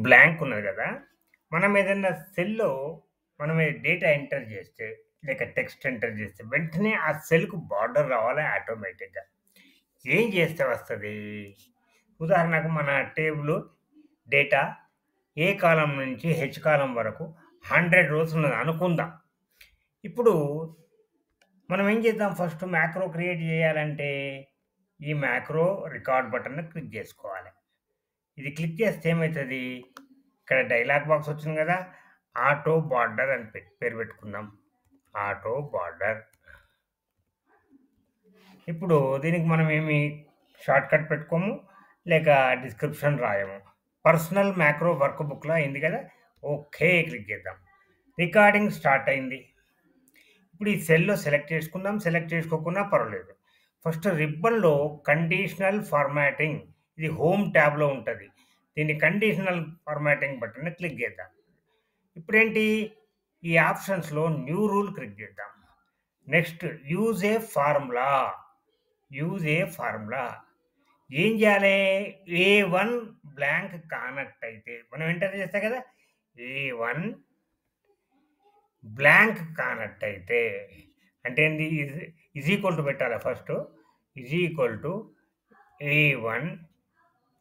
Blank ఉన్నది గదా! మనం ఏదన్నా సెల్‌లో మనం డేటా ఎంటర్ జేస్తే, లేక టెక్స్ట్ ఎంటర్ జేస్తే, వెంటనే ఆ సెల్‌కు బార్డర్ రావాలి ఆటోమేటిక్‌గా. ఏం జేస్తే వస్తది? ఉదాహరణకు మన టేబుల్ డేటా ఏ కాలమ్ నుంచి హెచ్ కాలమ్ వరకు 100 రోస్ ఉన్నది అనుకుందాం. ఇప్పుడు మనం ఏం చేద్దాం ఫస్ట్ మ్యాక్రో క్రియేట్ జేయాలంటే, ఈ మ్యాక్రో రికార్డ్ బటన్‌ని క్లిక్ జేసుకోవాలి. ఇది క్లిక్ చేస్తే ఏమైతది? ఇక్కడ డైలాగ్ బాక్స్ వచ్చింది గదా! ఆటో బార్డర్ అని పేరు పెట్టుకుందాం. Auto border. ఇప్పుడు దీనికి మనం ఏమి షార్ట్‌కట్ పెట్టుకోము. లేక డిస్క్రిప్షన్ రాయము. పర్సనల్ మ్యాక్రో వర్క్ బుక్‌లో అయింది గదా! ఓకే. క్లిక్ చేద్దాం. రికార్డింగ్ స్టార్ట్ అయింది. ఇప్పుడు ఈ సెల్‌లో సెలెక్ట్ చేసుకుందాం. సెలెక్ట్ చేసుకోకున్నా పర్వాలేదు. ఫస్ట్ రిబ్బన్‌లో కండిషనల్ ఫార్మాటింగ్ ఇది హోమ్ ట్యాబ్‌లో ఉంటది. దీన్ని కండిషనల్ ఫార్మాటింగ్ బటన్‌ని క్లిక్ చేద్దాం. ఇప్పుడేంటి ఈ ఆప్షన్స్‌లో న్యూ రూల్ క్లిక్ చేద్దాం. Next use a formula. Use a formula. ఏం చేయాలి? ఏ1 బ్లాంక్ కానట్టయితే మనం ఎంటర్ చేస్తాం కదా! ఏ1 బ్లాంక్ కానట్టయితే అంటే ఏంది? ఈజ్ ఈక్వల్ టు పెట్టాలా first. Is equal to A one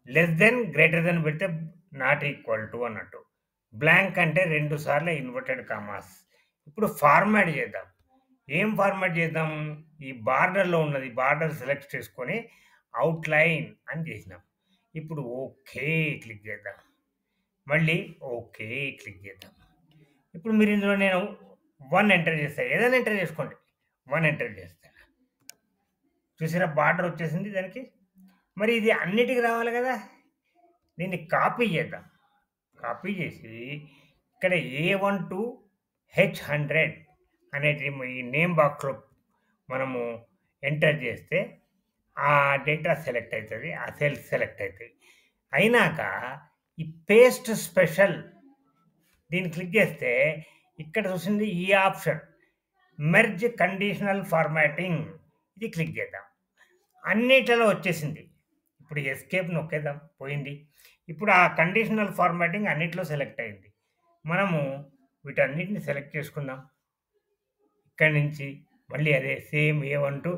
less than, greater than పెడితే నాట్ ఈక్వల్ టు అన్నట్టు. బ్లాంక్ అంటే 2 సార్లు ఇన్వర్టెడ్ కామాస్. ఇప్పుడు ఫార్మాట్ చేద్దాం. ఏం ఫార్మాట్ చేద్దాం? ఈ బార్డర్‌లో ఉన్నది. బార్డర్ సెలెక్ట్ చేసుకొని అవుట్‌లైన్ అని చేసినాం. ఇప్పుడు ఓకే. క్లిక్ చేద్దాం. మళ్ళీ ఓకే. క్లిక్ చేద్దాం. ఇప్పుడు మీరు ఇందులో నేను 1 ఎంటర్ చేస్తా. ఏదైనా ఎంటర్ చేసుకోండి. 1 ఎంటర్ చేస్తా. చూసారా బార్డర్ వచ్చేసింది దానికి. మరి ఇది అన్నిటికి రావాలి కదా! దీన్ని కాపీ చేద్దాం. కాపీ చేసి ఇక్కడ ఏ1 టు హెచ్100 అనేటి ఈ నేమ్ బాక్స్‌లో మనము ఎంటర్ చేస్తే ఆ డేటా సెలెక్ట్ అయితది. ఆ సెల్స్ సెలెక్ట్ అయితాయి. అయినాక ఈ పేస్ట్ స్పెషల్ దీన్ని క్లిక్ చేస్తే ఇక్కడ చూసింది ఈ ఆప్షన్ మెర్జ్ కండిషనల్ ఫార్మాటింగ్ ఇది క్లిక్ చేద్దాం. అన్నిట్లలో వచ్చేసింది. ఇప్పుడు ఎస్కేప్ నొక్కేద్దాం. పోయింది. ఇప్పుడు ఆ కండిషనల్ ఫార్మాటింగ్ అన్నిట్లో సెలెక్ట్ అయింది. మనము వీటన్నిటిని సెలెక్ట్ చేసుకుందాం. ఇక్కడి నుంచి మళ్ళీ అదే సేమ్ ఏ1 టు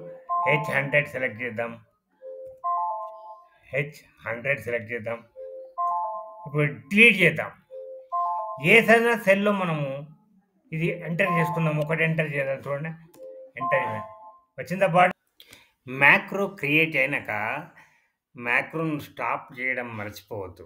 హెచ్100 సెలెక్ట్ చేద్దాం. హెచ్100 సెలెక్ట్ చేద్దాం. ఇప్పుడు డిలీట్ చేద్దాం. ఏదైనా సెల్‌లో మనము ఇది ఎంటర్ చేసుకుందాం. ఒకటి ఎంటర్ చేద్దాం చూడండి. ఎంటర్ వచ్చిందా బార్డర్? మ్యాక్రో క్రియేట్ అయినాక మ్యాక్రోను స్టాప్ చేయడం మర్చిపోవద్దు.